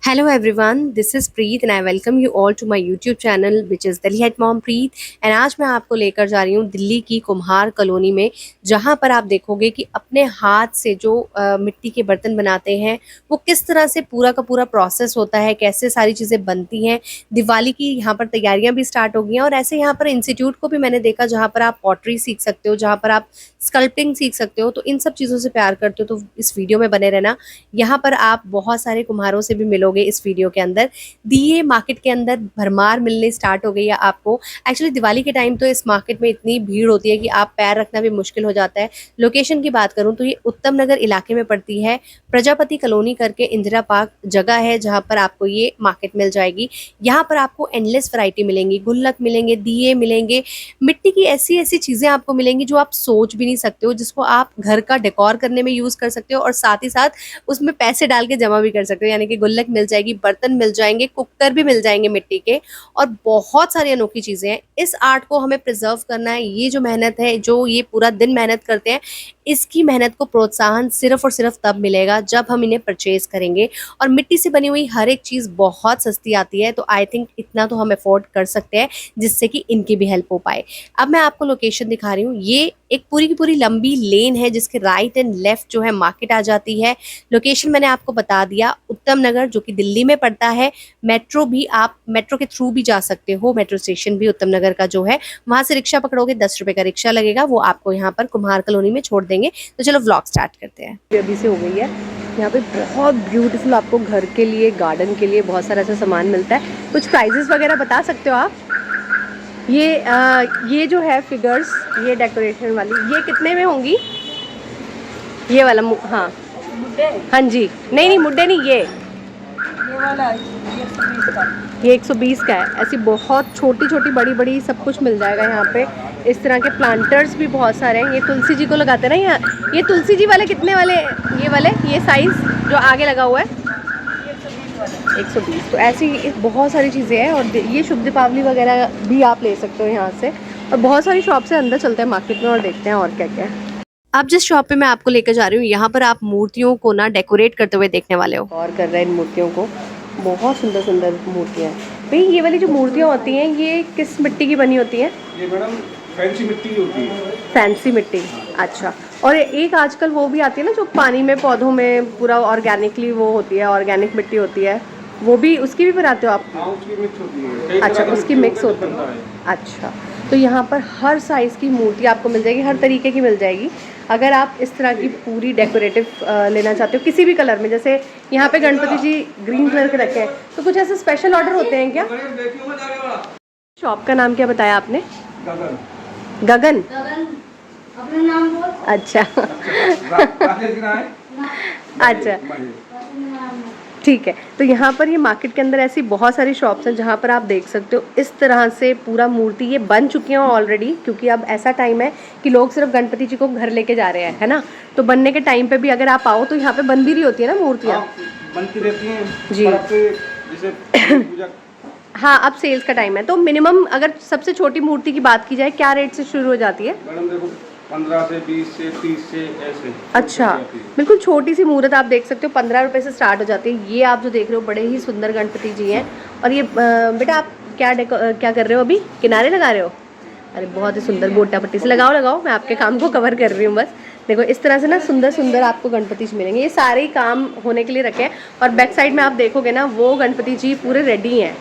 Hello everyone, this is Preet and I welcome you all to my YouTube channel which is Delhi at Mom Preet and आज मैं आपको लेकर जा रही हूँ दिल्ली की कुम्हार कॉलोनी में जहाँ पर आप देखोगे कि अपने हाथ से जो मिट्टी के बर्तन बनाते हैं वो किस तरह से पूरा का पूरा प्रोसेस होता है, कैसे सारी चीज़ें बनती हैं। दिवाली की यहाँ पर तैयारियां भी स्टार्ट हो गई हैं और ऐसे यहाँ पर इंस्टीट्यूट को भी मैंने देखा जहाँ पर आप पॉटरी सीख सकते हो, जहाँ पर आप स्कल्पटिंग सीख सकते हो। तो इन सब चीज़ों से प्यार करते हो तो इस वीडियो में बने रहना। यहाँ पर आप बहुत सारे कुम्हारों से भी मिलोगे इस वीडियो के अंदर। दिए मार्केट के अंदर भरमार मिलने स्टार्ट हो गई है आपको। एक्चुअली दिवाली के टाइम तो इस मार्केट में इतनी भीड़ होती है कि आप पैर रखना भी मुश्किल हो जाता है। लोकेशन की बात करूं तो ये उत्तम नगर इलाके में पड़ती है। प्रजापति कॉलोनी करके इंदिरा पार्क जगह है जहाँ पर आपको ये मार्केट मिल जाएगी। यहाँ पर आपको एंडलेस वैरायटी मिलेंगी, गुल्लक मिलेंगे, दिए मिलेंगे, मिट्टी की ऐसी ऐसी चीज़ें आपको मिलेंगी जो आप सोच भी नहीं सकते हो, जिसको आप घर का डेकोर करने में यूज़ कर सकते हो और साथ ही साथ उसमें पैसे डाल के जमा भी कर सकते हो। यानी कि गुल्लक मिल जाएगी, बर्तन मिल जाएंगे, कुकर भी मिल जाएंगे मिट्टी के और बहुत सारी अनोखी चीज़ें हैं। इस आर्ट को हमें प्रिजर्व करना है। ये जो मेहनत है, जो ये पूरा दिन मेहनत करते हैं, इसकी मेहनत को प्रोत्साहन सिर्फ और सिर्फ तब मिलेगा जब हम इन्हें परचेज करेंगे। और मिट्टी से बनी हुई हर एक चीज़ बहुत सस्ती आती है, तो आई थिंक इतना तो हम अफोर्ड कर सकते हैं जिससे कि इनकी भी हेल्प हो पाए। अब मैं आपको लोकेशन दिखा रही हूँ। ये एक पूरी की पूरी लंबी लेन है जिसके राइट एंड लेफ्ट जो है मार्केट आ जाती है। लोकेशन मैंने आपको बता दिया, उत्तम नगर जो कि दिल्ली में पड़ता है। मेट्रो भी, आप मेट्रो के थ्रू भी जा सकते हो। मेट्रो स्टेशन भी उत्तम नगर का जो है, वहां से रिक्शा पकड़ोगे, 10 रुपए का रिक्शा लगेगा, वो आपको यहाँ पर कुम्हार कॉलोनी में छोड़ देंगे। तो चलो व्लॉग स्टार्ट करते हैं। अभी से हो गई है। यहाँ पे बहुत ब्यूटीफुल आपको घर के लिए, गार्डन के लिए बहुत सारा ऐसा सामान मिलता है। कुछ प्राइजेस वगैरह बता सकते हो आप? ये जो है फिगर्स, ये डेकोरेशन वाली, ये कितने में होंगी? ये वाला हाँ मुड्डे हाँ जी, नहीं नहीं मुड्डे नहीं, ये वाला ये 120 का। ये 120 का है। ऐसी बहुत छोटी छोटी बड़ी बड़ी सब कुछ मिल जाएगा यहाँ पे। इस तरह के प्लांटर्स भी बहुत सारे हैं। ये तुलसी जी को लगाते हैं ना यहाँ। ये तुलसी जी वाले कितने वाले? ये साइज़ जो आगे लगा हुआ है 120। तो ऐसी बहुत सारी चीज़ें हैं। और ये शुभ दीपावली वगैरह भी आप ले सकते हो यहाँ से। और बहुत सारी शॉप से अंदर चलते हैं मार्केट में और देखते हैं और क्या क्या है। अब जिस शॉप पे मैं आपको लेकर जा रही हूँ, यहाँ पर आप मूर्तियों को ना डेकोरेट करते हुए देखने वाले हो। और कर रहे हैं इन मूर्तियों को। बहुत सुंदर सुंदर मूर्तियाँ हैं भाई। ये वाली जो मूर्तियाँ होती हैं ये किस मिट्टी की बनी होती हैं? ये मैडम फैंसी मिट्टी की होती है। फैंसी मिट्टी, अच्छा। और एक आजकल वो भी आती है ना जो पानी में, पौधों में पूरा ऑर्गेनिकली वो होती है, ऑर्गेनिक मिट्टी होती है, वो भी, उसकी भी बनाते हो आप? हाँ, उसकी मिक्स होती है। कई अच्छा, तरह की उसकी मिट्टी मिक्स होकर होती बनता है। अच्छा, तो यहाँ पर हर साइज़ की मूर्ति आपको मिल जाएगी, हर तरीके की मिल जाएगी। अगर आप इस तरह की पूरी डेकोरेटिव लेना चाहते हो किसी भी कलर में, जैसे यहाँ पे गणपति जी ग्रीन कलर के रखे हैं, तो कुछ ऐसे स्पेशल ऑर्डर होते हैं क्या? शॉप का नाम क्या बताया आपने? गगन। गगन, अपना नाम बोल। अच्छा राकेश गिरा है। अच्छा, ठीक है। तो यहाँ पर ये मार्केट के अंदर ऐसी बहुत सारी शॉप्स हैं जहाँ पर आप देख सकते हो इस तरह से पूरा मूर्ति ये बन चुकी हैं ऑलरेडी, क्योंकि अब ऐसा टाइम है कि लोग सिर्फ गणपति जी को घर लेके जा रहे हैं, है ना। तो बनने के टाइम पे भी अगर आप आओ तो यहाँ पे बन भी रही होती है ना मूर्तियाँ। हाँ, बनती रहती हैं जी। पर अब तो जैसे पूजा। हाँ, अब सेल्स का टाइम है। तो मिनिमम अगर सबसे छोटी मूर्ति की बात की जाए, क्या रेट से शुरू हो जाती है? मैडम देखो 15 से 20 से 30 से ऐसे। अच्छा, बिल्कुल छोटी सी मूर्त आप देख सकते हो, 15 रुपए से स्टार्ट हो जाती है। ये आप जो देख रहे हो बड़े ही सुंदर गणपति जी हैं। और ये बेटा आप क्या कर रहे हो अभी? किनारे लगा रहे हो? अरे बहुत ही सुंदर, गोटा पट्टी से लगाओ लगाओ, मैं आपके काम को कवर कर रही हूँ बस। देखो इस तरह से ना सुंदर सुंदर आपको गणपति जी मिलेंगे। ये सारे ही काम होने के लिए रखे हैं। और बैक साइड में आप देखोगे ना, वो गणपति जी पूरे रेडी हैं,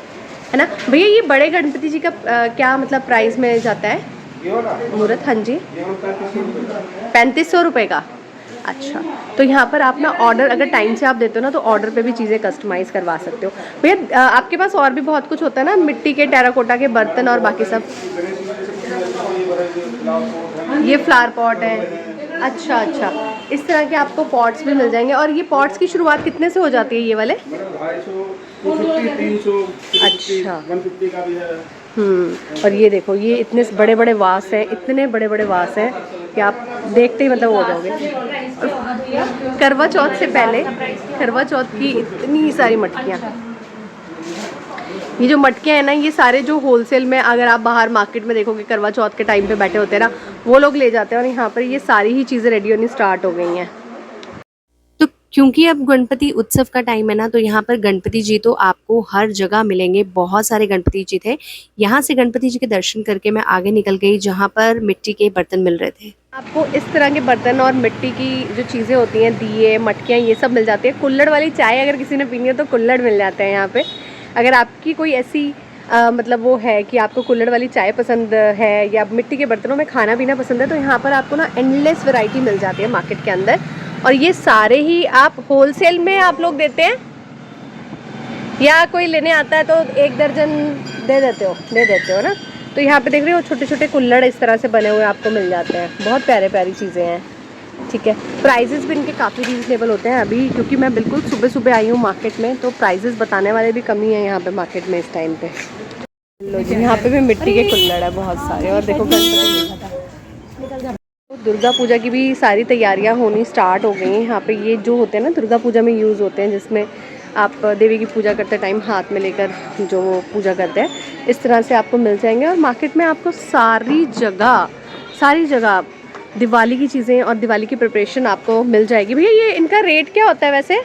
है ना भैया। ये बड़े गणपति जी का क्या मतलब प्राइस में जाता है मूर्त? हाँ जी, 3500 रुपये का। अच्छा, तो यहाँ पर आप ना ऑर्डर अगर टाइम से आप देते हो ना, तो ऑर्डर पे भी चीज़ें कस्टमाइज़ करवा सकते हो भैया। आपके पास और भी बहुत कुछ होता है ना, मिट्टी के, टेराकोटा के बर्तन और बाकी सब। ये फ्लावर पॉट है। अच्छा अच्छा, इस तरह के आपको पॉट्स भी मिल जाएंगे। और ये पॉट्स की शुरुआत कितने से हो जाती है ये वाले? 250, 300, अच्छा। 150 का भी है। और ये देखो, ये इतने बड़े बड़े वास हैं, इतने बड़े बड़े वास हैं कि आप देखते ही मतलब हो जाओगे। और करवा चौथ से पहले, करवा चौथ की इतनी सारी मटकियाँ, ये जो मटकियाँ हैं ना, ये सारे जो होलसेल में, अगर आप बाहर मार्केट में देखोगे करवा चौथ के टाइम पे बैठे होते हैं ना, वो लोग ले जाते हैं। और यहाँ पर ये सारी ही चीज़ें रेडी होनी स्टार्ट हो गई हैं। क्योंकि अब गणपति उत्सव का टाइम है ना, तो यहाँ पर गणपति जी तो आपको हर जगह मिलेंगे। बहुत सारे गणपति जी थे। यहाँ से गणपति जी के दर्शन करके मैं आगे निकल गई जहाँ पर मिट्टी के बर्तन मिल रहे थे। आपको इस तरह के बर्तन और मिट्टी की जो चीज़ें होती हैं, दिए, मटकियाँ, ये सब मिल जाती है। कुल्हड़ वाली चाय अगर किसी ने पीनी है तो कुल्हड़ मिल जाते हैं यहाँ पे। अगर आपकी कोई ऐसी मतलब वो है कि आपको कुल्हड़ वाली चाय पसंद है या मिट्टी के बर्तनों में खाना पीना पसंद है, तो यहाँ पर आपको ना एंडलेस वैरायटी मिल जाती है मार्केट के अंदर। और ये सारे ही आप होलसेल में आप लोग देते हैं या कोई लेने आता है तो 1 दर्जन दे देते हो ना। तो यहाँ पे देख रहे हो छोटे छोटे कुल्हड़ इस तरह से बने हुए आपको मिल जाते हैं। बहुत प्यारे प्यारी चीज़ें हैं, ठीक है। प्राइजेस भी इनके काफ़ी रीजनेबल होते हैं अभी, क्योंकि मैं बिल्कुल सुबह सुबह आई हूँ मार्केट में, तो प्राइजेस बताने वाले भी कमी है यहाँ पे मार्केट में इस टाइम पे। लो जी, यहाँ पे भी मिट्टी के कुल्हड़ है बहुत सारे। और देखो दुर्गा पूजा की भी सारी तैयारियां होनी स्टार्ट हो गई हैं। यहाँ पे ये जो होते हैं ना दुर्गा पूजा में यूज़ होते हैं, जिसमें आप देवी की पूजा करते टाइम हाथ में लेकर जो पूजा करते हैं, इस तरह से आपको मिल जाएंगे। और मार्केट में आपको सारी जगह दिवाली की चीज़ें और दिवाली की प्रिपरेशन आपको मिल जाएगी। भैया ये इनका रेट क्या होता है वैसे?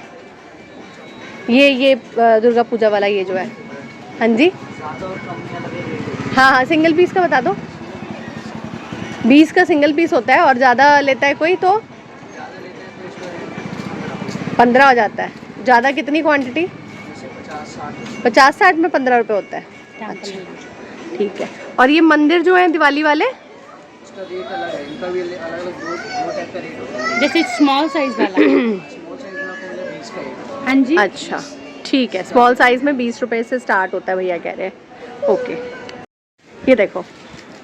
ये दुर्गा पूजा वाला ये जो है, हाँ जी, हाँ, सिंगल पीस का बता दो। 20 का सिंगल पीस होता है, और ज़्यादा लेता है कोई तो 15 हो जाता है। ज़्यादा कितनी क्वांटिटी? 50-60 में 15 रुपये होता है। अच्छा, ठीक है। और ये मंदिर जो है दिवाली वाले, इसका रेट अलग है, इनका भी अलग-अलग दो टाइप का रेट होता है। जैसे स्मॉल साइज वाला स्मॉल साइज में आपको 20 का रेट। हाँ जी, अच्छा ठीक है। स्मॉल साइज़ में 20 रुपये से स्टार्ट होता है, भैया कह रहे हैं। ओके, ये देखो।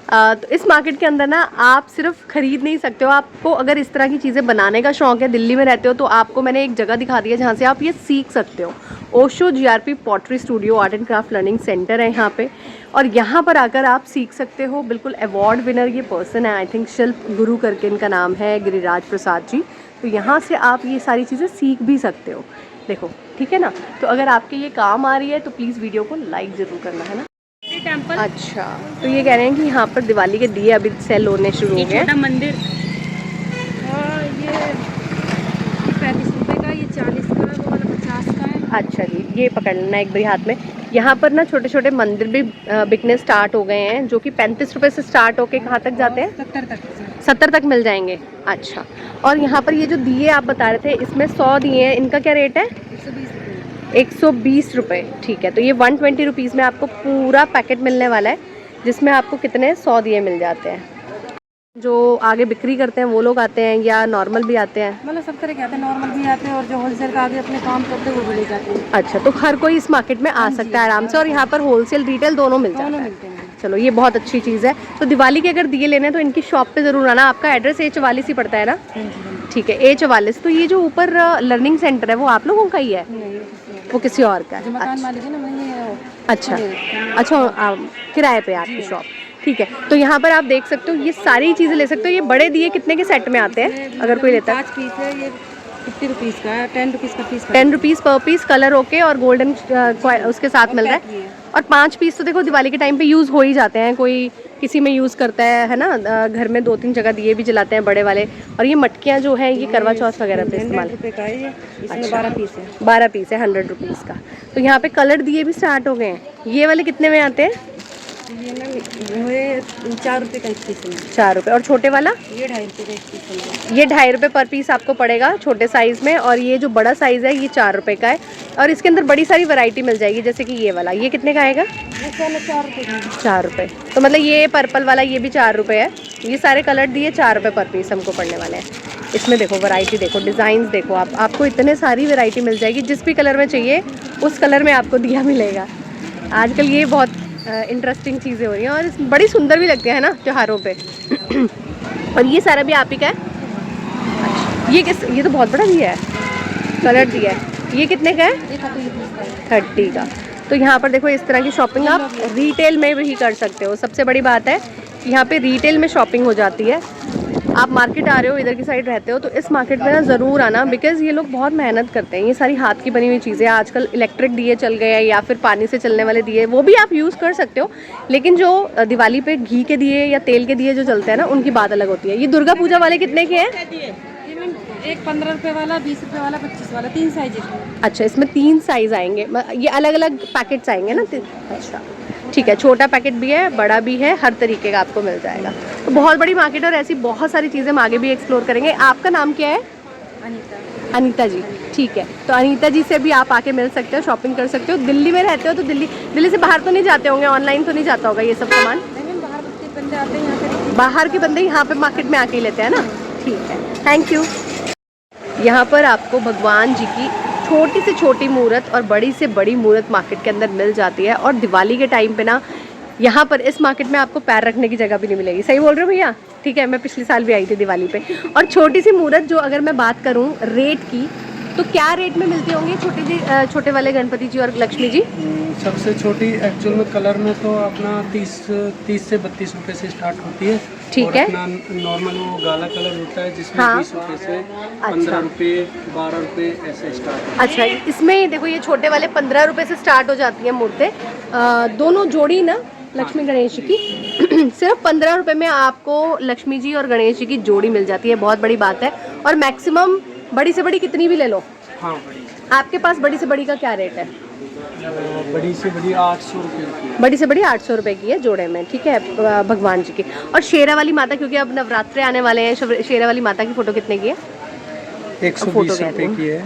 तो इस मार्केट के अंदर ना आप सिर्फ खरीद नहीं सकते हो, आपको अगर इस तरह की चीज़ें बनाने का शौक है, दिल्ली में रहते हो, तो आपको मैंने एक जगह दिखा दी है जहाँ से आप ये सीख सकते हो। Osho GRP pottery studio art and craft learning centre है यहाँ पे, और यहाँ पर आकर आप सीख सकते हो। बिल्कुल अवार्ड विनर ये पर्सन है, आई थिंक शिल्प गुरु करके इनका नाम है, गिरिराज प्रसाद जी। तो यहाँ से आप ये सारी चीज़ें सीख भी सकते हो। देखो, ठीक है ना। तो अगर आपके ये काम आ रही है तो प्लीज़ वीडियो को लाइक ज़रूर करना, है ना। टेम्पल, अच्छा, तो ये कह रहे हैं कि यहाँ पर दिवाली के दिए अभी सेल होने शुरू हो गए। छोटा मंदिर, और ये 35 रुपये का, ये 40 का, वो वाला 50 का है। अच्छा जी, ये पकड़ लेना एक बारी हाथ में। यहाँ पर ना छोटे छोटे मंदिर भी बिकने स्टार्ट हो गए हैं, जो कि 35 रुपये से स्टार्ट होके कहाँ तक जाते हैं? 70 तक मिल जाएंगे। अच्छा, और यहाँ पर ये जो दिए आप बता रहे थे, इसमें 100 दिए हैं, इनका क्या रेट है? 120 रुपये। ठीक है, तो ये 120 रुपीज़ में आपको पूरा पैकेट मिलने वाला है, जिसमें आपको कितने 100 दिए मिल जाते हैं। जो आगे बिक्री करते हैं वो लोग आते हैं या नॉर्मल भी आते हैं? मतलब सब तरह के आते हैं, नॉर्मल भी आते हैं और जो होलसेल का आगे अपने काम करते हैं वो भी ले जाते हैं। अच्छा, तो हर कोई इस मार्केट में आ सकता है आराम से, और यहाँ पर होलसेल रिटेल दोनों मिल जाता है। मिलते हैं। चलो, ये बहुत अच्छी चीज़ है। तो दिवाली के अगर दिए लेने हैं तो इनकी शॉप पे ज़रूर आना। आपका एड्रेस A44 ही पड़ता है ना? ठीक है, A44। तो ये जो ऊपर लर्निंग सेंटर है वो आप लोगों का ही है? वो किसी और का है? मकान मालिक है ना, वही अच्छा, किराए पे आपकी शॉप, ठीक है। तो यहाँ पर आप देख सकते हो, ये सारी चीज़ें ले सकते हो। ये बड़े दिए कितने के सेट में आते हैं अगर कोई लेता है? 5 पीस है, ये 50 रुपीज़ का है, 10 रुपीज़ का पीस। 10 रुपीज़ पर पीस, कलर ओके, और गोल्डन उसके साथ मिल रहा है। और 5 पीस तो देखो दिवाली के टाइम पे यूज़ हो ही जाते हैं, कोई किसी में यूज़ करता है ना। घर में 2-3 जगह दिए भी जलाते हैं बड़े वाले। और ये मटकियाँ जो हैं ये करवा चौथ वगैरह पे इस्तेमाल। 100 रुपये का है ये, इसमें अच्छा। 12 पीस है। 12 पीस है 100 रुपीज़ का। तो यहाँ पे कलर दिए भी स्टार्ट हो गए हैं। ये वाले कितने में आते हैं? ये ना ये 4 रुपये का 1 पीस है। 4 रुपये। और छोटे वाला? ये 2.5 रुपये का 1 पीस है। ये 2.5 रुपये पर पीस आपको पड़ेगा छोटे साइज़ में। और ये जो बड़ा साइज़ है ये 4 रुपये का है, और इसके अंदर बड़ी सारी वैरायटी मिल जाएगी। जैसे कि ये वाला, ये कितने का आएगा? ये 4 रुपये का है। 4 रुपये। तो मतलब ये पर्पल वाला ये भी 4 रुपये है। ये सारे कलर दिए 4 रुपये पर पीस हमको पड़ने वाले हैं। इसमें देखो वैरायटी देखो, डिज़ाइंस देखो, आपको इतने सारी वैरायटी मिल जाएगी। जिस भी कलर में चाहिए उस कलर में आपको दिया मिलेगा। आजकल ये बहुत इंटरेस्टिंग चीज़ें हो रही हैं, और बड़ी सुंदर भी लगते हैं ना त्योहारों पे। और ये सारा भी आप ही का है? अच्छा, ये तो बहुत बड़ा दिया है, कलर दिया है। ये कितने का है? ये 30 30 का। तो यहाँ पर देखो, इस तरह की शॉपिंग आप रिटेल में भी कर सकते हो। सबसे बड़ी बात है कि यहाँ पे रिटेल में शॉपिंग हो जाती है। आप मार्केट आ रहे हो, इधर की साइड रहते हो, तो इस मार्केट में ना ज़रूर आना, बिकॉज़ ये लोग बहुत मेहनत करते हैं। ये सारी हाथ की बनी हुई चीज़ें, आजकल इलेक्ट्रिक दिए चल गए हैं, या फिर पानी से चलने वाले दिए, वो भी आप यूज़ कर सकते हो। लेकिन जो दिवाली पे घी के दिए या तेल के दिए जो चलते हैं ना, उनकी बात अलग होती है। ये दुर्गा पूजा वाले कितने के हैं? एक 15 रुपए वाला, 20 रुपए वाला, 25 वाला, 3 साइज है। अच्छा, इसमें 3 साइज़ आएंगे, ये अलग अलग पैकेट्स आएंगे ना? अच्छा ठीक है, छोटा पैकेट भी है, बड़ा भी है, हर तरीके का आपको मिल जाएगा। तो बहुत बड़ी मार्केट है और ऐसी बहुत सारी चीज़ें हम आगे भी एक्सप्लोर करेंगे। आपका नाम क्या है? अनीता। अनीता जी, ठीक है। तो अनीता जी से भी आप आके मिल सकते हो, शॉपिंग कर सकते हो। दिल्ली में रहते हो तो दिल्ली से बाहर तो नहीं जाते होंगे, ऑनलाइन तो नहीं जाता होगा ये सब सामान? नहीं, बाहर के बंदे आते हैं यहाँ पे, बाहर के बंदे यहाँ पे मार्केट में आके ही लेते हैं ना? ठीक है, थैंक यू। यहाँ पर आपको भगवान जी की छोटी से छोटी मूर्त और बड़ी से बड़ी मूर्त मार्केट के अंदर मिल जाती है। और दिवाली के टाइम पे ना यहाँ पर इस मार्केट में आपको पैर रखने की जगह भी नहीं मिलेगी। सही बोल रहे हो भैया? ठीक है, मैं पिछले साल भी आई थी दिवाली पे। और छोटी सी मूर्त जो अगर मैं बात करूँ रेट की, तो क्या रेट में मिलती होंगी छोटे वाले गणपति जी और लक्ष्मी जी? सबसे छोटी एक्चुअल में कलर में तो अपना 30 से 32 रुपए से स्टार्ट होती है। ठीक और है। अपना नॉर्मल वो गाला कलर होता है जिसमें हाँ। 20 रुपए से 15 रुपए 12 रुपए ऐसे स्टार्ट होता अच्छा, इसमें देखो ये छोटे वाले 15 रुपए से स्टार्ट हो जाती है मूर्तें, दोनों जोड़ी ना लक्ष्मी गणेश जी की। सिर्फ 15 रुपए में आपको लक्ष्मी जी और गणेश जी की जोड़ी मिल जाती है, बहुत बड़ी बात है। और मैक्सिमम बड़ी से बड़ी कितनी भी ले लो। हाँ, बड़ी आपके पास बड़ी से बड़ी का क्या रेट है? बड़ी से बड़ी 800 रुपए की है। बड़ी से बड़ी 800 रुपए की है जोड़े में, ठीक है, भगवान जी की। और शेरा वाली माता, क्योंकि अब नवरात्रे आने वाले हैं, शेरा वाली माता की फोटो कितने की है? 120 रुपए की है।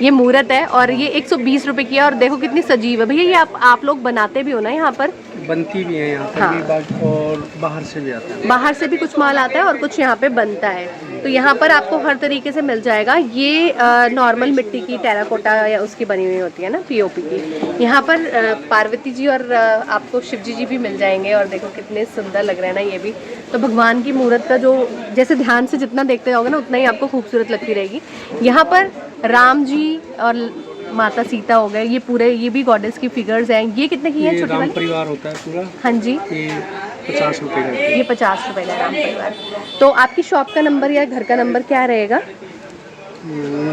ये मूर्त है और ये 120 रुपए की है। और देखो कितनी सजीव है भैया। ये आप लोग बनाते भी हो ना यहाँ पर? बनती भी है यहाँ पर हाँ। भी, और बाहर से भी आता है। बाहर से भी कुछ माल आता है और कुछ यहाँ पे बनता है। तो यहाँ पर आपको हर तरीके से मिल जाएगा। ये नॉर्मल मिट्टी की टेराकोटा या उसकी बनी हुई होती है ना, पीओपी की। यहाँ पर पार्वती जी और आपको शिव जी भी मिल जाएंगे। और देखो कितने सुंदर लग रहे हैं ना ये भी। तो भगवान की मूर्त का जो जैसे ध्यान से जितना देखते जाओगे ना उतना ही आपको खूबसूरत लगती रहेगी। यहाँ पर राम जी और माता सीता हो गए, ये पूरे, ये भी गॉडेस की फिगर्स हैं। ये कितने की है ये छोटी राम वाली? परिवार होता है पूरा। हाँ जी, ये 50 रुपए का है। ये 50 रुपए का राम परिवार। तो आपकी शॉप का नंबर या घर का नंबर क्या रहेगा?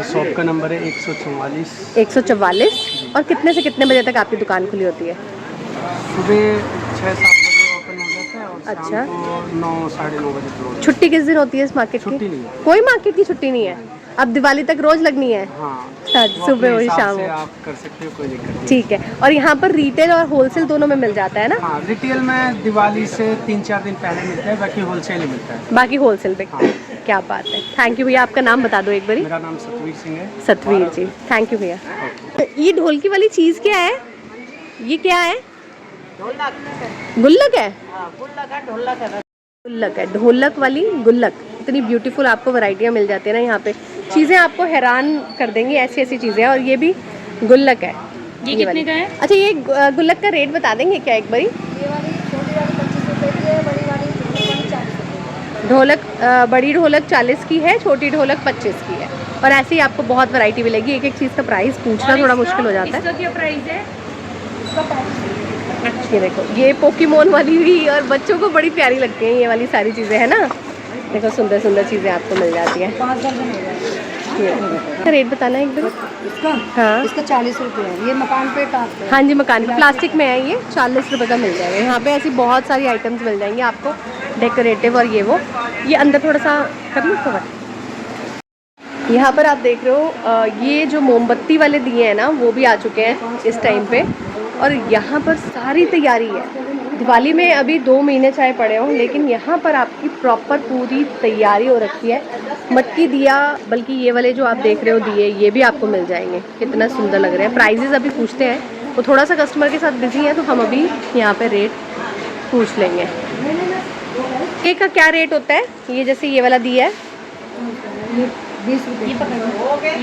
शॉप का नंबर है 144। 144। और कितने से कितने बजे तक आपकी दुकान खुली होती है? सुबह 6-7 बजे ओपन हो जाता है और अच्छा। शाम को 9-9:30 बजे क्लोज। छुट्टी किस दिन होती है इस मार्केट की? छुट्टी नहीं है। कोई मार्केट की छुट्टी नहीं है। अब दिवाली तक रोज लगनी है? हाँ, अच्छा, वो सुबह अपने हो हिसाब शाम से हो। आप कर सकते हो, कोई दिक्कत नहीं। ठीक है। और यहाँ पर रिटेल और होलसेल दोनों में मिल जाता है ना? हाँ, रिटेल में दिवाली से 3-4 दिन पहले मिलता है, बाकी होलसेल ही मिलता है। बाकी होलसेल पे। हाँ। क्या बात है, थैंक यू भैया। आपका नाम बता दो एक बारी। मेरा नाम सतवीर सिंह है। सतवीर जी, थैंक यू भैया। ये ढोलकी वाली चीज़ क्या है? ये क्या है? गुल्लक है? गुल्लक है, ढोलक वाली गुल्लक। इतनी ब्यूटीफुल आपको वैरायटियाँ मिल जाती है ना यहाँ पे। चीज़ें आपको हैरान कर देंगी, ऐसी ऐसी चीज़ें। और ये भी गुल्लक है। ये कितने वाली का है? अच्छा, ये गुल्लक का रेट बता देंगे क्या एक बारी? ये वाली छोटी वाली 25 रुपए की है, बड़ी वाली 40 रुपए। ढोलक बड़ी ढोलक 40 की है, छोटी ढोलक 25 की है। और ऐसे ही आपको बहुत वैरायटी मिलेगी। एक एक चीज़ का प्राइस पूछना थोड़ा मुश्किल हो जाता है। इसका क्या प्राइस है? ये देखो, ये पोकेमोन वाली भी, और बच्चों को बड़ी प्यारी लगती हैं ये वाली सारी चीज़ें, है ना? देखो सुंदर सुंदर चीज़ें आपको मिल जाती हैं। 5 दर्जन हो जाएगा। रेट बताना है एक बार। इसका हाँ इसका 40 रुपए है। ये मकान पे टाप है। हाँ जी, मकान प्लास्टिक में है, ये 40 रुपए का मिल जाएगा। यहाँ पे ऐसी बहुत सारी आइटम्स मिल जाएंगी आपको, डेकोरेटिव और ये वो। ये अंदर थोड़ा सा कर लो कवर। यहाँ पर आप देख रहे हो ये जो मोमबत्ती वाले दिए हैं ना, वो भी आ चुके हैं इस टाइम पे। और यहाँ पर सारी तैयारी है। दिवाली में अभी 2 महीने चाहे पड़े हों, लेकिन यहाँ पर आपकी प्रॉपर पूरी तैयारी हो रखी है। मटकी दिया, बल्कि ये वाले जो आप देख रहे हो दिए, ये भी आपको मिल जाएंगे। कितना सुंदर लग रहे हैं। प्राइजेज़ अभी पूछते हैं, वो थोड़ा सा कस्टमर के साथ बिजी हैं, तो हम अभी यहाँ पे रेट पूछ लेंगे। एक का क्या रेट होता है? ये जैसे ये वाला दिया है, 20 रुपए।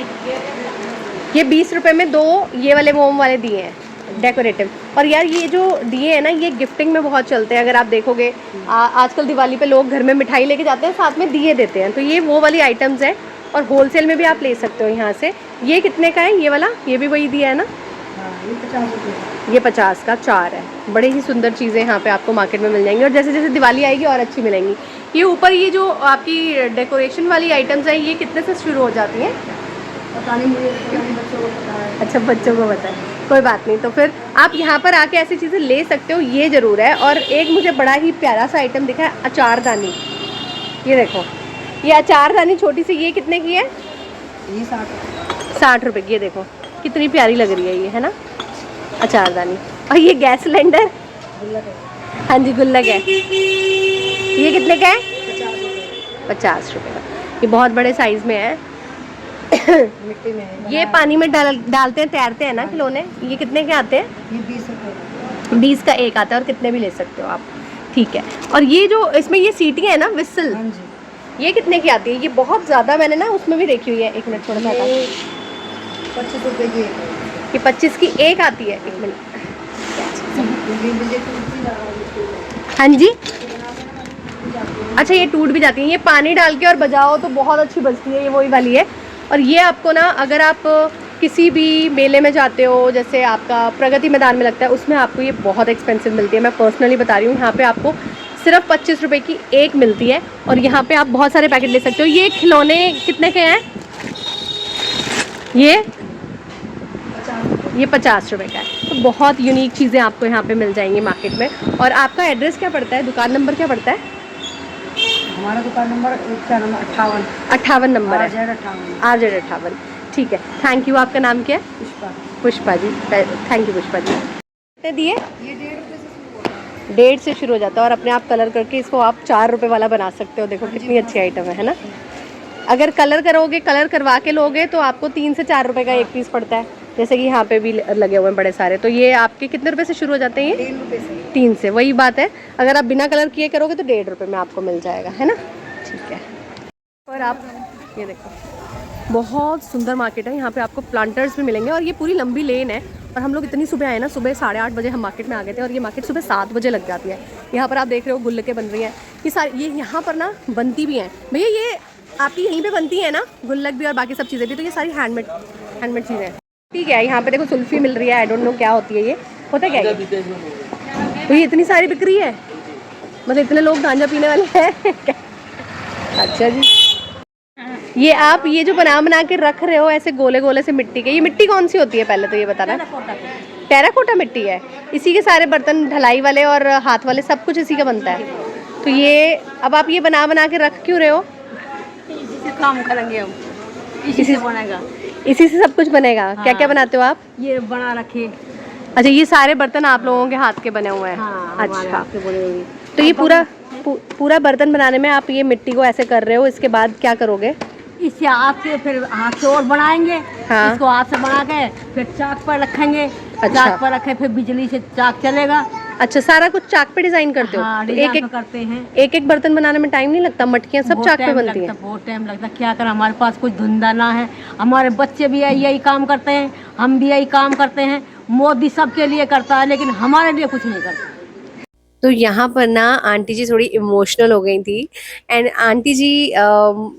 ये 20 रुपए में 2 ये वाले मोम वाले दिए हैं डेकोरेटिव। और यार ये जो दिए हैं ना, ये गिफ्टिंग में बहुत चलते हैं। अगर आप देखोगे आजकल दिवाली पे लोग घर में मिठाई लेके जाते हैं, साथ में दिए देते हैं। तो ये वो वाली आइटम्स हैं। और होलसेल में भी आप ले सकते हो यहाँ से। ये कितने का है ये वाला? ये भी वही दिया है ना? ये 50 रुपए। ये 50 का 4 है। बड़े ही सुंदर चीज़ें यहाँ पे आपको मार्केट में मिल जाएंगी। और जैसे जैसे दिवाली आएगी और अच्छी मिलेंगी। ये ऊपर ये जो आपकी डेकोरेशन वाली आइटम्स हैं, ये कितने से शुरू हो जाती हैं? पता नहीं, मुझे बच्चों को पता है। अच्छा, बच्चों को पता है, कोई बात नहीं। तो फिर आप यहाँ पर आके ऐसी चीज़ें ले सकते हो, ये ज़रूर है। और एक मुझे बड़ा ही प्यारा सा आइटम दिखा है, अचारदानी। ये देखो, ये अचारदानी छोटी सी, ये कितने की है? ये 60। 60 रुपए की। ये देखो कितनी प्यारी लग रही है ये, है ना, अचारदानी। और ये गैस सिलेंडर, हाँ जी गुल्लक है, ये कितने का है? 50 रुपए का। ये बहुत बड़े साइज में है। मिट्टी में है। ये पानी में डालते हैं, तैरते हैं ना खिलौने। ये कितने के आते हैं? ये 20 रुपए। 20 का एक आता है और कितने भी ले सकते हो आप, ठीक है। और ये जो इसमें ये सीटियाँ है ना, विसल, हाँ जी। ये कितने की आती है? ये बहुत ज़्यादा मैंने ना उसमें भी देखी हुई है। एक मिनट थोड़ा सा हटा। 25 रुपए की एक है। ये 25 की एक आती है। एक मिनट, हाँ जी, अच्छा ये टूट भी जाती है। ये पानी डाल के और बजाओ तो बहुत अच्छी बजती है, ये वही वाली है। और ये आपको ना, अगर आप किसी भी मेले में जाते हो, जैसे आपका प्रगति मैदान में लगता है, उसमें आपको ये बहुत एक्सपेंसिव मिलती है। मैं पर्सनली बता रही हूँ, यहाँ पे आपको सिर्फ 25 रुपए की एक मिलती है। और यहाँ पे आप बहुत सारे पैकेट ले सकते हो। ये खिलौने कितने के हैं? ये 50 रुपए का है। तो बहुत यूनिक चीज़ें आपको यहाँ पे मिल जाएंगी मार्केट में। और आपका एड्रेस क्या पड़ता है, दुकान नंबर क्या पड़ता है? हमारा दुकान नंबर 58 58 नंबर है, RZ58। RZ 58, ठीक है। Thank you. आपका नाम क्या है? पुष्पा। Pushpa ji, thank you Pushpa ji. कितने दिए? ये 1.5 रुपए से शुरू होता है। 1.5 से शुरू हो जाता है और अपने आप कलर करके इसको आप 4 रुपए वाला बना सकते हो। देखो कितनी अच्छी आइटम है ना। अगर कलर करोगे, कलर करवा के लोगे तो आपको 3 से 4 रुपए का एक पीस पड़ता है। जैसे कि यहाँ पे भी लगे हुए हैं बड़े सारे। तो ये आपके कितने रुपए से शुरू हो जाते हैं? ये 3 रुपए से। 3 से। वही बात है, अगर आप बिना कलर किए करोगे तो 1.5 रुपए में आपको मिल जाएगा, है ना, ठीक है। और आप ये देखो, बहुत सुंदर मार्केट है। यहाँ पे आपको प्लांटर्स भी मिलेंगे और ये पूरी लंबी लेन है। और हम लोग इतनी सुबह आए ना, सुबह 8:30 बजे हम मार्केट में आ गए थे और ये मार्केट सुबह 7 बजे लग जाती है। यहाँ पर आप देख रहे हो गुल्लकें बन रही हैं, ये सारी, ये यहाँ पर ना बनती भी हैं। भैया ये आपकी यहीं पे बनती है ना, गुल्लक भी और बाकी सब चीज़ें भी? तो ये सारी हैंडमेड चीज़ें हैं, ठीक है। यहाँ पे देखो सुल्फी मिल रही है, आई डोंट नो क्या होती है ये, होता क्या है ये? तो ये इतनी सारी बिक रही है, मतलब इतने लोग गांजा पीने वाले हैं? अच्छा जी। ये आप ये जो बना के रख रहे हो ऐसे गोले गोले से मिट्टी के, ये मिट्टी कौन सी होती है पहले तो ये बताना? टेराकोटा मिट्टी है। इसी के सारे बर्तन, ढलाई वाले और हाथ वाले, सब कुछ इसी का बनता है। तो ये अब आप ये बना के रख क्यों रहे हो? इसी से काम करेंगे हम, इसी से बनेगा, इसी से सब कुछ बनेगा। हाँ। क्या क्या बनाते हो आप? ये बना रखे। अच्छा, ये सारे बर्तन आप लोगों के हाथ के बने हुए हैं? हाँ, अच्छा, बने हुए। तो ये पूरा बर्तन बनाने में आप ये मिट्टी को ऐसे कर रहे हो, इसके बाद क्या करोगे? इससे हाथ से, फिर हाथ से और बनाएंगे। हाँ। इसको हाथ से बना के फिर चाक पर रखेंगे। अच्छा। चाक पर रखे फिर बिजली से चाक चलेगा। अच्छा, सारा कुछ चाक पे डिजाइन करते हो? हाँ, तो डिजाइन करते हैं। एक बनाने बनाने में टाइम नहीं लगता? मटकियाँ सब चाक पे बनती हैं? बहुत टाइम लगता है। क्या करें, हमारे पास कुछ धंधा ना है। हमारे बच्चे भी यही काम करते हैं, हम भी यही काम करते हैं। मोदी सबके लिए करता है लेकिन हमारे लिए कुछ नहीं करता। तो यहाँ पर ना आंटी जी थोड़ी इमोशनल हो गई थी। एंड आंटी जी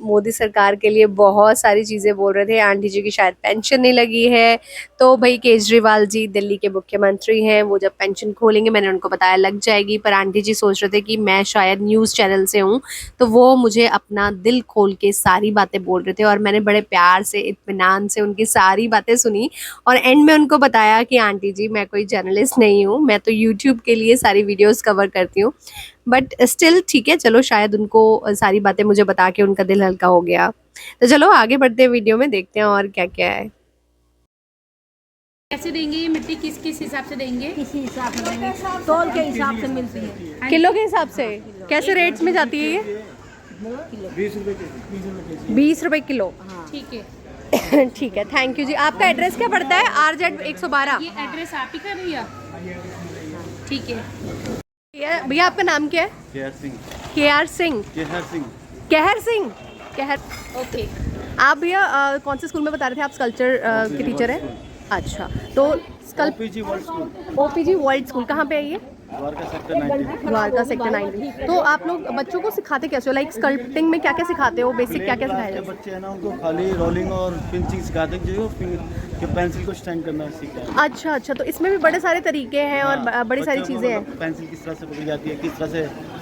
मोदी सरकार के लिए बहुत सारी चीज़ें बोल रहे थे। आंटी जी की शायद पेंशन नहीं लगी है, तो भाई केजरीवाल जी दिल्ली के मुख्यमंत्री हैं, वो जब पेंशन खोलेंगे, मैंने उनको बताया लग जाएगी। पर आंटी जी सोच रहे थे कि मैं शायद न्यूज़ चैनल से हूँ, तो वो मुझे अपना दिल खोल के सारी बातें बोल रहे थे और मैंने बड़े प्यार से, इत्मीनान से उनकी सारी बातें सुनी। और एंड में उनको बताया कि आंटी जी मैं कोई जर्नलिस्ट नहीं हूँ, मैं तो यूट्यूब के लिए सारी वीडियोज़ कवर करती हूँ, बट स्टिल ठीक है, चलो शायद उनको सारी बातें मुझे बता के उनका दिल हल्का हो गया। तो चलो आगे बढ़ते हैं, वीडियो में देखते हैं और क्या क्या है। कैसे देंगे ये मिट्टी, किस किस हिसाब से देंगे? किसी हिसाब से देंगे, तौल के हिसाब से मिलती है। किलो के हिसाब से? कैसे रेट्स में जाती है ये? 20 रुपए किलो। ठीक है। ठीक है, थैंक यू जी। आपका एड्रेस क्या पड़ता है? RZ 112। ये एड्रेस आप ही का भैया? ठीक है भैया आपका नाम क्या है? KR सिंह। KR सिंह। कहर सिंह। कहर। ओके। आप भैया कौन से स्कूल में बता रहे थे आप स्कल्पचर के टीचर हैं? अच्छा, तो OPG world school. OPG world school कहाँ पे है ये? द्वारका सेक्टर 19। द्वारका सेक्टर 19। तो आप लोग बच्चों को सिखाते कैसे हो? लाइक स्कल्पटिंग में क्या क्या सिखाते हो? बेसिक क्या क्या सिखाया के जाता है? बच्चे हैं ना, उनको खाली रोलिंग और पिंचिंग सिखाते हैं, जो पेंसिल को स्टैंड करना सीखता है। अच्छा अच्छा, तो इसमें भी बड़े सारे तरीके हैं और बड़ी सारी चीज़ें हैं। पेंसिल किस तरह से पकड़ी जाती है, किस तरह से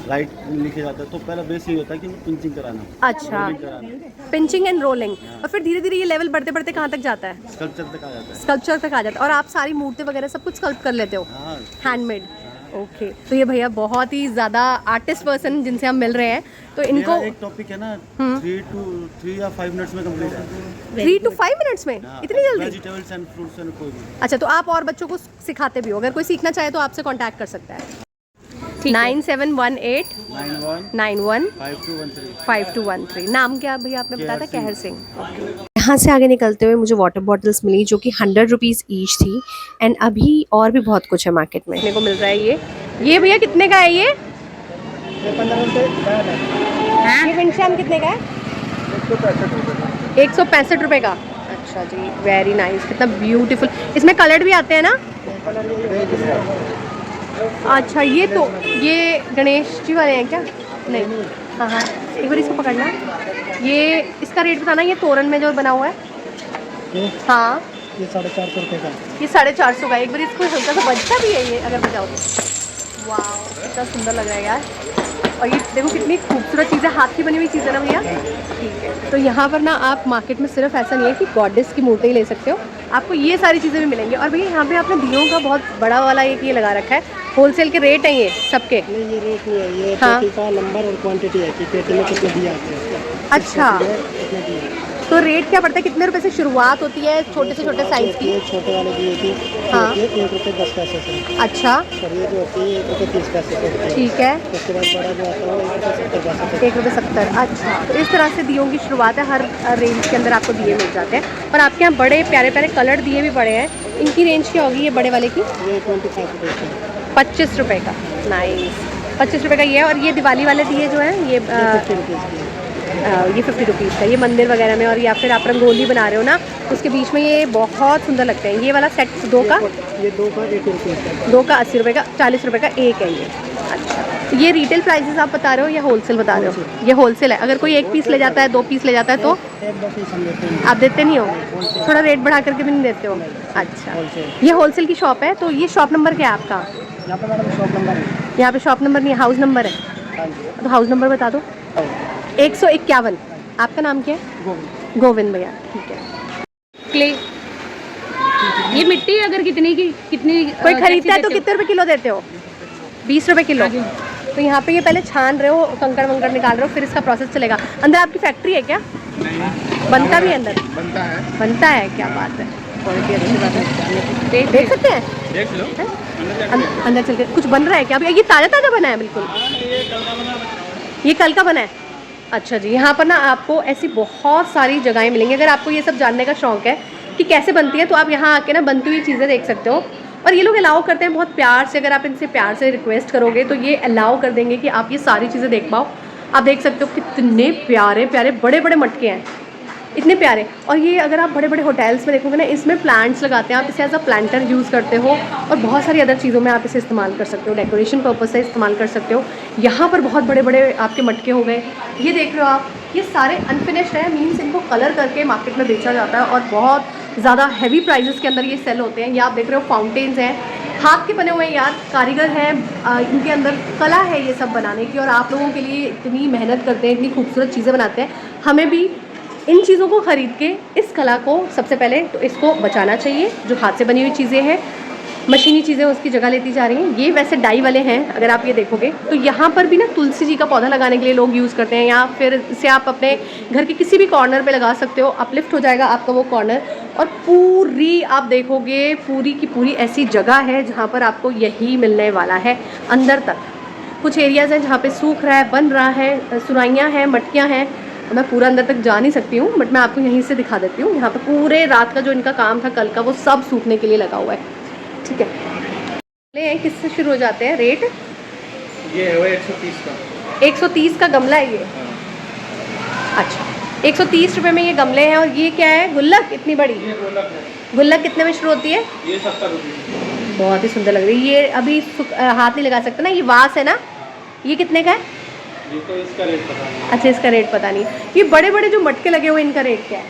राइट लिखे जाता है। तो पहला बेस यही होता है कि पिंचिंग कराना, अच्छा, रोलिंग कराना, पिंचिंग एंड रोलिंग। और फिर धीरे धीरे ये लेवल बढ़ते बढ़ते कहाँ तक जाता है? स्कल्पचर तक आ जाता है। स्कल्पचर तक आ जाता है। और आप सारी मूर्ति वगैरह सब कुछ स्कल्प कर लेते हो? हाँ, हैंडमेड? ओके, तो ये भैया बहुत ही ज़्यादा आर्टिस्ट पर्सन जिनसे हम मिल रहे हैं, तो इनको मेरा एक टॉपिक है ना 3 या 5 मिनट्स में कंप्लीट है। 3 to 5 मिनट्स में, इतनी जल्दी? वेजिटेबल्स एंड फ्रूट्स एंड कोई भी। अच्छा, तो आप और बच्चों को सिखाते भी हो, अगर कोई सीखना चाहे तो आपसे कांटेक्ट कर सकता है। 9718 91 5213। नाम क्या भैया आपने बताया था? कहर सिंह। यहाँ से आगे निकलते हुए मुझे वाटर बॉटल्स मिली जो कि 100 रुपीज़ ईच थी। एंड अभी और भी बहुत कुछ है मार्केट में देखने को मिल रहा है। ये भैया कितने का है ये? 15 रुपये हाँ, ये विंडशाम कितने का है? 165 रुपये का। अच्छा जी, वेरी नाइस, कितना ब्यूटीफुल। इसमें कलर भी आते हैं ना? अच्छा, ये गणेश जी वाले हैं क्या? नहीं, हाँ हाँ, एक बार इसको पकड़ना। ये इसका रेट बताना, ये तोरण में जो बना हुआ है। हाँ, ये 450 रुपये का। ये 450 का। एक बार इसको हल्का सा बजता भी है ये अगर बजाओ तो। वाह, कितना सुंदर लग रहा है यार। और ये देखो कितनी खूबसूरत चीज़ें, हाथ की बनी हुई चीज़ें ना भैया। ठीक है, तो यहाँ पर ना आप मार्केट में सिर्फ ऐसा नहीं है कि गॉडेस की मूर्ति ही ले सकते हो, आपको ये सारी चीज़ें भी मिलेंगी। और भैया यहाँ पे आपने दियों का बहुत बड़ा वाला एक ये लगा रखा है, होलसेल के रेट हैं ये सबके? नहीं, ये रेट नहीं है, ये हाँ। पेटी का नंबर और क्वांटिटी है कि पेटी में कितने दिया आते हैं। अच्छा, कितने दिए। तो रेट क्या पड़ता है? कितने रुपए से शुरुआत होती है छोटे से छोटे साइज़ की? ये छोटे वाले दिए थी, हाँ। ये 1 रुपये 10 पैसे से। अच्छा, और ये जो होती है 1 रुपये 30 पैसे से होती है। ठीक है। उसके बाद बड़ा जो आता है वो 1 रुपये 70 पैसे से। 1 रुपये 70। अच्छा, तो इस तरह से दियों की शुरुआत है, हर रेंज के अंदर आपको दिए मिल जाते हैं। और आपके यहाँ बड़े प्यारे प्यारे कलर दिए भी पड़े हैं। इनकी रेंज क्या होगी ये बड़े वाले की? ये 25 रुपये का। 25 रुपये का। नाइस, 25 रुपये का ये है। और ये दिवाली वाले दिए जो हैं ये 50 रुपीज़ की। ये 50 रुपीज़ का। ये मंदिर वगैरह में, और या फिर आप रंगोली बना रहे हो ना, उसके बीच में ये बहुत सुंदर लगते हैं। ये वाला सेट 2 का? ये 2 का 80 रुपये का। 2 का 80 रुपये का, 40 रुपये का एक है ये। अच्छा, तो ये रिटेल प्राइसेस आप बता रहे हो या होलसेल बता रहे हो? ये होलसेल है। अगर कोई 1 पीस ले जाता है, 2 पीस ले जाता है तो 1-2 पीस हम देते हैं। आप देते नहीं हो? थोड़ा रेट बढ़ा करके भी नहीं देते हो? अच्छा, ये होलसेल की शॉप है। तो ये शॉप नंबर क्या है आपका? यहाँ पे मैडम शॉप नंबर है। यहाँ पे शॉप नंबर नहीं है, हाउस नंबर है। हाँ जी। तो हाउस नंबर बता दो। 151। आपका नाम क्या है? गोविंद भैया। ठीक है। क्ले, ये मिट्टी अगर कितनी कोई खरीदता है तो कितने रुपए किलो देते हो? 20 रुपए किलो। तो यहाँ पे ये पहले छान रहे हो, कंकड़ वंकड़ निकाल रहे हो, फिर इसका प्रोसेस चलेगा। अंदर आपकी फैक्ट्री है क्या? नहीं, बनता भी है अंदर? बनता है, क्या बात है, क्वालिटी अच्छी बात है। देख सकते हैं? देख लो। अंदर चल के कुछ बन रहा है क्या? अभी ये ताज़ा ताज़ा बना है बिल्कुल? ये कल का बना है? अच्छा जी, यहाँ पर ना आपको ऐसी बहुत सारी जगहें मिलेंगी। अगर आपको ये सब जानने का शौक़ है कि कैसे बनती है, तो आप यहाँ आके ना बनती हुई चीज़ें देख सकते हो। और ये लोग अलाउ करते हैं बहुत प्यार से। अगर आप इनसे प्यार से रिक्वेस्ट करोगे तो ये अलाउ कर देंगे कि आप ये सारी चीज़ें देख पाओ। आप देख सकते हो कितने प्यारे प्यारे बड़े बड़े मटके हैं, इतने प्यारे। और ये अगर आप बड़े बड़े होटल्स में देखोगे ना, इसमें प्लांट्स लगाते हैं, आप इसे एज अ प्लांटर यूज़ करते हो। और बहुत सारी अदर चीज़ों में आप इसे इस्तेमाल कर सकते हो, डेकोरेशन पर्पज़ से इस्तेमाल कर सकते हो। यहाँ पर बहुत बड़े बड़े आपके मटके हो गए, ये देख रहे हो आप, ये सारे अनफिनिश्ड है, मीन्स इनको कलर करके मार्केट में बेचा जाता है। और बहुत ज़्यादा हैवी प्राइजेस के अंदर ये सेल होते हैं। ये आप देख रहे हो फाउंटेन्स हैं, हाथ के बने हुए हैं यार, कारीगर हैं, इनके अंदर कला है ये सब बनाने की। और आप लोगों के लिए इतनी मेहनत करते हैं, इतनी खूबसूरत चीज़ें बनाते हैं। हमें भी इन चीज़ों को ख़रीद के इस कला को सबसे पहले तो इसको बचाना चाहिए। जो हाथ से बनी हुई चीज़ें हैं, मशीनी चीज़ें उसकी जगह लेती जा रही हैं। ये वैसे डाई वाले हैं, अगर आप ये देखोगे तो यहाँ पर भी ना तुलसी जी का पौधा लगाने के लिए लोग यूज़ करते हैं, या फिर इसे आप अपने घर के किसी भी कॉर्नर पे लगा सकते हो। अपलिफ्ट हो जाएगा आपका वो कॉर्नर। और पूरी आप देखोगे, पूरी की पूरी ऐसी जगह है जहाँ पर आपको यही मिलने वाला है अंदर तक। कुछ एरियाज़ हैं जहाँ पे सूख रहा है, बन रहा है, सुराइयाँ हैं, मटकियाँ हैं। मैं पूरा अंदर तक जा नहीं सकती हूँ, बट मैं आपको यहीं से दिखा देती हूँ। यहाँ पे पूरे रात का जो इनका काम था कल का, वो सब सूखने के लिए लगा हुआ है। ठीक है, ले किससे शुरू हो जाते हैं रेट? ये है वो 130 का। 130 का गमला है ये? अच्छा, 130 रुपये में ये गमले हैं। और ये क्या है? गुल्लक इतनी बड़ी? ये गोलक है। गुल्लक कितने में शुरू होती है? ये 70 रुपये। बहुत ही सुंदर लग रही है। ये अभी हाथ नहीं लगा सकते ना, ये वास है ना, ये कितने का है? ये तो इसका रेट पता नहीं। अच्छा, इसका रेट पता नहीं। ये बड़े बड़े जो मटके लगे हुए, इनका रेट क्या है?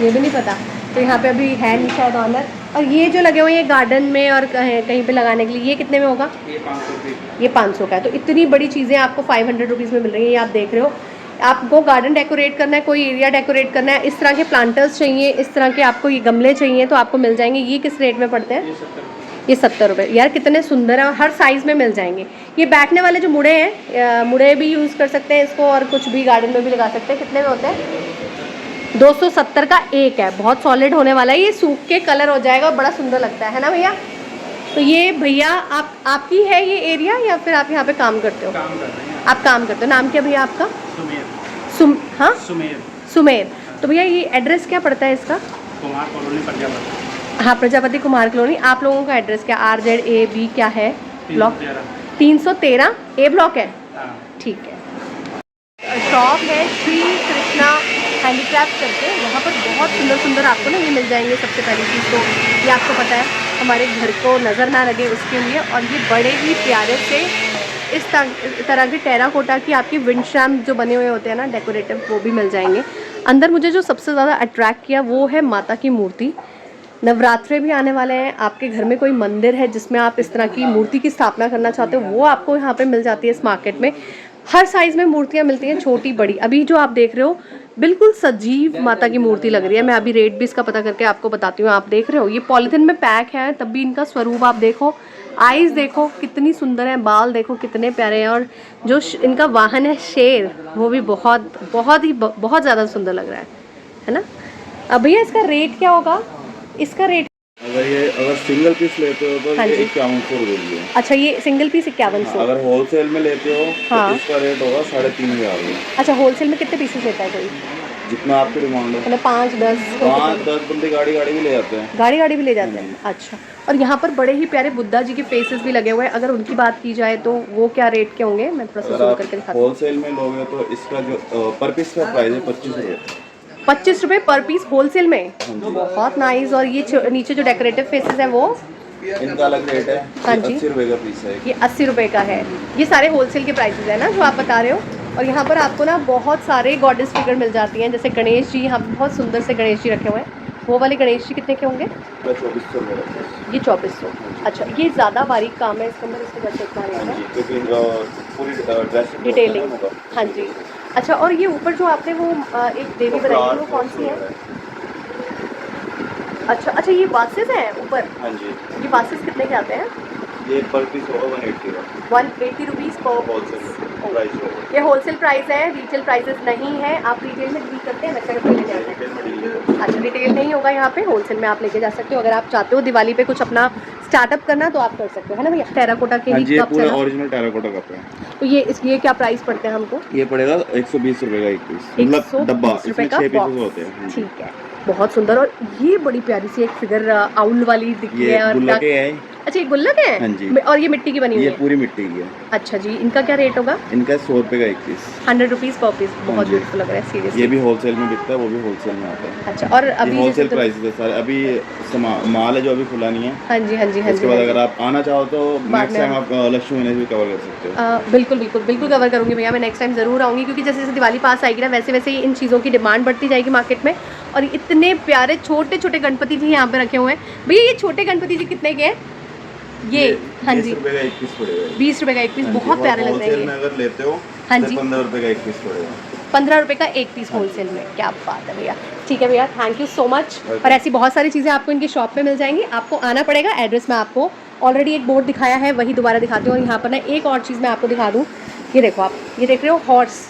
ये भी नहीं पता। तो यहाँ पे अभी है नहीं शायद ऑनर। और ये जो लगे हुए हैं गार्डन में और कहीं पे लगाने के लिए, ये कितने में होगा? ये 500 रुपये। ये 500 का है। तो इतनी बड़ी चीज़ें आपको 500 रुपीज़ में मिल रही हैं। ये आप देख रहे हो, आपको गार्डन डेकोरेट करना है, कोई एरिया डेकोरेट करना है, इस तरह के प्लांटर्स चाहिए, इस तरह के आपको ये गमले चाहिए, तो आपको मिल जाएंगे। ये किस रेट में पड़ते हैं? ये 70 रुपये। ये 70 रुपये। यार कितने सुंदर है, हर साइज़ में मिल जाएंगे। ये बैठने वाले जो मुड़े हैं, मुड़े भी यूज़ कर सकते हैं इसको, और कुछ भी गार्डन में भी लगा सकते हैं। कितने में होते हैं? 270 का एक है, बहुत सॉलिड होने वाला है। ये सूख के कलर हो जाएगा और बड़ा सुंदर लगता है ना भैया? तो ये भैया आपकी है ये एरिया, या फिर आप यहाँ पे काम करते हो? काम कर रहे हैं। आप काम करते हो। नाम क्या भैया आपका? सुमेर। हाँ सुमेर। सुमेर। तो भैया ये एड्रेस क्या पड़ता है इसका? कुमार कॉलोनी प्रजापति। हाँ, प्रजापति कुमार कॉलोनी। आप लोगों का एड्रेस क्या? RZAB क्या है? ब्लॉक 313 A ब्लॉक है। हाँ। ठीक है। शॉप है श्री कृष्णा हैंडीक्राफ्ट करके। यहाँ पर बहुत सुंदर सुंदर आपको ना ये मिल जाएंगे। सबसे पहली चीज़ तो ये आपको पता है हमारे घर को नज़र ना लगे उसके लिए, और ये बड़े ही प्यारे से इस तरह के टेराकोटा की आपकी विंडशैम जो बने हुए होते हैं ना डेकोरेटिव, वो भी मिल जाएंगे। अंदर मुझे जो सबसे ज़्यादा अट्रैक्ट किया वो है माता की मूर्ति। नवरात्रे भी आने वाले हैं, आपके घर में कोई मंदिर है जिसमें आप इस तरह की मूर्ति की स्थापना करना चाहते हो, वो आपको यहाँ पे मिल जाती है इस मार्केट में। हर साइज़ में मूर्तियाँ मिलती हैं, छोटी बड़ी। अभी जो आप देख रहे हो बिल्कुल सजीव माता की मूर्ति लग रही है। मैं अभी रेट भी इसका पता करके आपको बताती हूँ। आप देख रहे हो ये पॉलीथिन में पैक है, तब भी इनका स्वरूप आप देखो। आईज देखो कितनी सुंदर है, बाल देखो कितने प्यारे हैं, और जो इनका वाहन है शेर, वो भी बहुत ज़्यादा सुंदर लग रहा है ना? अब भैया इसका रेट क्या होगा? इसका रेट अगर सिंगल पीस लेते हो तो हाँ ये जी। 5100 रुपये। अच्छा, ये सिंगल पीस 5100। अगर होलसेल में लेते हो हाँ। तो इसका रेट होगा 3500 रुपये। अच्छा, होलसेल में कितने पीसेस लेता है कोई? जितना आपकी डिमांड हो। मतलब 5-10 5-10 बंदे गाड़ी भी ले जाते हैं। गाड़ी भी ले जाते हैं। अच्छा, और यहाँ पर बड़े ही प्यारे बुद्धा जी के फेसेस भी लगे हुए हैं। अगर उनकी बात की जाए तो वो क्या रेट के होंगे? मैं थोड़ा सा अगर zoom आप करके दिखाती हूँ। होलसेल में लोगे तो इसका जो पर पीस का प्राइस है 25 रुपये। 25 रुपये पर पीस होलसेल में। बहुत नाइस। और ये नीचे जो डेकोरेटिव फेसेस हैं वो? इनका अलग रेट है। हाँ जी। 80 रुपये का पीस है। ये 80 रुपये का है। ये सारे होलसेल के प्राइसेस है ना जो आप बता रहे हो? और यहाँ पर आपको ना बहुत सारे गॉडेस फिगर मिल जाती हैं, जैसे गणेश जी। यहाँ बहुत सुंदर से गणेश जी रखे हुए हैं। वो वाले गणेश जी कितने के होंगे? 2400 रुपये। ये 2400। अच्छा, ये ज़्यादा बारीक काम है इसके अंदर, इसके बजट का रेट है। क्योंकि पूरी ड्रेस डिटेलिंग। हाँ जी। अच्छा, और ये ऊपर जो आपने वो एक देवी बनाई है वो कौन सी है? अच्छा, ये वासेस हैं ऊपर। हाँ जी। ये वासेस कितने के आते हैं? ये पर पीस होगा 180 का। 180 रुपीज़ पर होलसेल प्राइस होगा। ये होलसेल प्राइस है, रिटेल प्राइसेस नहीं है। आप रिटेल में डील करते हैं, वैसे लेके जाते हैं? अच्छा, रिटेल नहीं होगा यहाँ पे, होलसेल में आप लेके जा सकते हो। अगर आप चाहते हो दिवाली पे कुछ अपना स्टार्टअप करना तो आप कर सकते हो, है ना भैया? टेराकोटा के हाँ ही जी, ये कप्स पूरा है ना? ओरिजिनल टेराकोटा कप है। तो ये क्या प्राइस पड़ते हैं हमको? ये पड़ेगा 120 रुपये का एक पीस, मतलब डब्बा। 120 रुपये इसमें का 6 पीसेस बॉक्स। होते हैं। ठीक है, बहुत सुंदर। और ये बड़ी प्यारी सी एक फिगर आउल वाली दिखी ये है। और गुल्लक है। अच्छा, ये गुल्लक है? हाँ जी। और ये मिट्टी की बनी हुई ये है? पूरी मिट्टी की है। अच्छा जी, इनका क्या रेट होगा? इनका 100 रुपये का एक पीस। 100 रुपीज़ पर पीस। बहुत जी। ब्यूटीफुल लग रहा है सीरियसली। ये भी होलसेल में बिकता है, वो भी होलसेल में आता है। अच्छा, और अभी होलसेल जैसे प्राइस है सारे। अभी माल है जो अभी खुला नहीं है। हाँ जी, हाँ जी, हाँ इसके जी। बाद अगर आप आना चाहो तो बाद नेक्स्ट में टाइम आप लक्ष्मी गणेश भी कवर कर सकते हो। बिल्कुल कवर करूँगी भैया। मैं नेक्स्ट टाइम ज़रूर आऊँगी, क्योंकि जैसे जैसे दिवाली पास आएगी ना, वैसे वैसे ही इन चीज़ों की डिमांड बढ़ती जाएगी मार्केट में। और इतने प्यारे छोटे छोटे गणपति जी यहाँ पे रखे हुए हैं। भैया ये छोटे गणपति जी कितने के हैं? ये हाँ जी, 20 रुपये का एक पीस पड़ेगा। 20 रुपये का एक पीस। हाँ जी, बहुत प्यारे लग रहे होलसेल हैं में ये। अगर लेते हो हाँ तो जी। 15 रुपये का एक पीस पड़ेगा। 15 रुपये का एक पीस होलसेल में। क्या बात है भैया। ठीक है भैया, थैंक यू सो मच। और ऐसी बहुत सारी चीज़ें आपको इनकी शॉप पे मिल जाएंगी। आपको आना पड़ेगा। एड्रेस मैं आपको ऑलरेडी एक बोर्ड दिखाया है, वही दोबारा दिखाती हूँ। और यहाँ पर ना एक और चीज़ मैं आपको दिखा दूँ। ये देखो, आप ये देख रहे हो हॉर्स,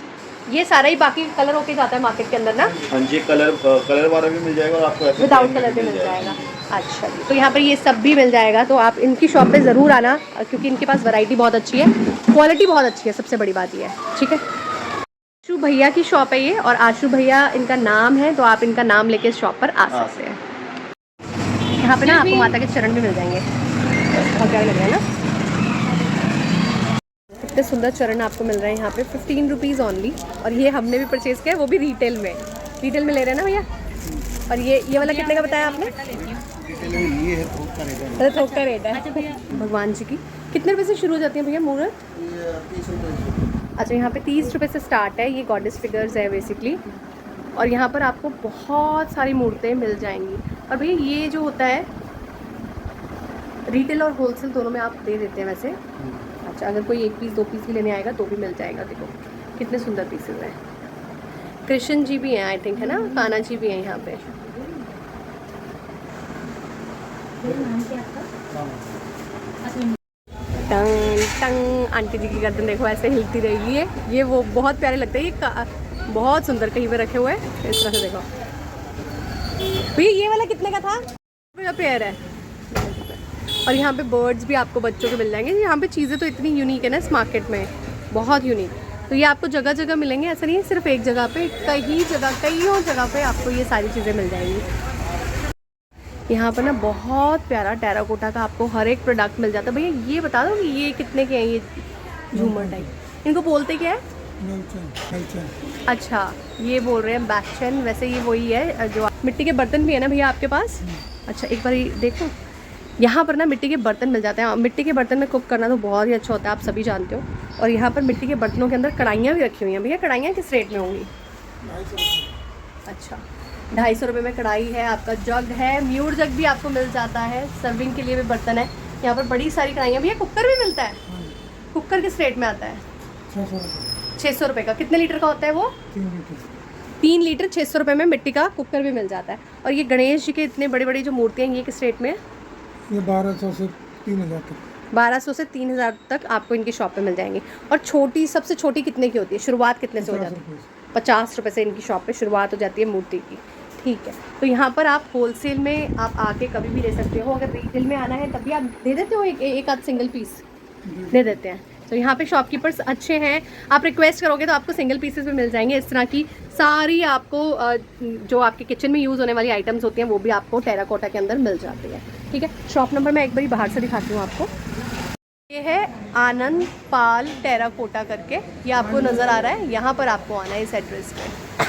ये सारा ही बाकी कलर होके जाता है मार्केट के अंदर ना? हाँ जी, कलर वाला भी मिल जाएगा और आपको ऐसे विदाउट कलर भी मिल जाएगा। अच्छा जी, तो यहाँ पर ये सब भी मिल जाएगा। तो आप इनकी शॉप पे ज़रूर आना, क्योंकि इनके पास वैरायटी बहुत अच्छी है, क्वालिटी बहुत अच्छी है, सबसे बड़ी बात ये है। ठीक है, आशु भैया की शॉप है ये, और आशु भैया इनका नाम है, तो आप इनका नाम लेके इस शॉप पर आ सकते हैं। यहाँ पे ना आपको माता के चरण भी मिल जाएंगे। बहुत प्यारे लग रहे हैं ना, इतने सुंदर चरण आपको मिल रहे हैं यहाँ पे 15 रुपीज़ ओनली। और ये हमने भी परचेज़ किया है, वो भी रिटेल में ले रहे हैं ना भैया? और ये वाला कितने का बताया आपने? थोक का रेट है। भगवान जी की कितने रुपए से शुरू हो जाती है भैया मूर्त? 30 रुपये। अच्छा, यहाँ पे 30 रुपये से स्टार्ट है। ये गॉडेस फिगर्स है बेसिकली। और यहाँ पर आपको बहुत सारी मूर्तें मिल जाएंगी। और भैया ये जो होता है रिटेल और होलसेल दोनों में आप दे देते हैं वैसे? अच्छा, अगर कोई 1 पीस 2 पीस भी लेने आएगा तो भी मिल जाएगा। देखो कितने सुंदर पीसेस हैं। कृष्ण जी भी हैं आई थिंक, है ना? कान्हा जी भी हैं यहाँ पे। टंग टंग। आंटी जी की गर्दन देखो ऐसे हिलती रहेगी। ये वो बहुत प्यारे लगते हैं। बहुत सुंदर कहीं पे रखे हुए हैं इस तरह से। देखो भैया ये वाला कितने का था? का पेयर है। और यहाँ पे बर्ड्स भी आपको बच्चों के मिल जाएंगे। यहाँ पे चीज़ें तो इतनी यूनिक है ना इस मार्केट में, बहुत यूनिक। तो ये आपको जगह जगह मिलेंगे, ऐसा नहीं है सिर्फ एक जगह पे, कईयों जगह पे आपको ये सारी चीज़ें मिल जाएंगी। यहाँ पर ना बहुत प्यारा टेराकोटा का आपको हर एक प्रोडक्ट मिल जाता है। भैया ये बता दो कि ये कितने के हैं? ये झूमर टाइप, इनको बोलते क्या है? अच्छा, ये बोल रहे हैं बैकचैन। वैसे ये वही है जो मिट्टी के बर्तन भी है ना भैया आपके पास? अच्छा, एक बार देखो, यहाँ पर ना मिट्टी के बर्तन मिल जाते हैं। मिट्टी के बर्तन में कुक करना तो बहुत ही अच्छा होता है, आप सभी जानते हो। और यहाँ पर मिट्टी के बर्तनों के अंदर कढ़ाइयाँ भी रखी हुई हैं। भैया कढ़ाइयाँ किस रेट में होंगी? अच्छा, 250 रुपये में कढ़ाई है। आपका जग है, म्यूर जग भी आपको मिल जाता है, सर्विंग के लिए भी बर्तन है। यहाँ पर बड़ी सारी कढ़ाइयाँ। भैया कुकर भी मिलता है? कुकर किस रेट में आता है? 600 रुपये का। कितने लीटर का होता है वो? 3 लीटर। 600 रुपये में मिट्टी का कुकर भी मिल जाता है। और ये गणेश जी के इतने बड़ी बड़ी जो मूर्तियाँ हैं, ये किस रेट में है? ये 1200 से 3000 तक। 1200 से 3000 तक आपको इनकी शॉप पे मिल जाएंगी। और छोटी, सबसे छोटी कितने की होती है? शुरुआत कितने से हो जाती है? 50 रुपये से इनकी शॉप पे शुरुआत हो जाती है मूर्ति की। ठीक है, तो यहाँ पर आप होलसेल में आप आके कभी भी ले सकते हो। अगर रिटेल में आना है तभी आप दे देते हो, एक आध सिंगल पीस दे देते हैं। तो यहाँ पे शॉपकीपर्स अच्छे हैं, आप रिक्वेस्ट करोगे तो आपको सिंगल पीसेस भी मिल जाएंगे। इस तरह की सारी आपको जो आपके किचन में यूज़ होने वाली आइटम्स होती हैं वो भी आपको टेराकोटा के अंदर मिल जाती है। ठीक है, शॉप नंबर मैं एक बार बाहर से दिखाती हूँ आपको। ये है आनंद पाल टेराकोटा करके, ये आपको नज़र आ रहा है। यहाँ पर आपको आना है इस एड्रेस पे।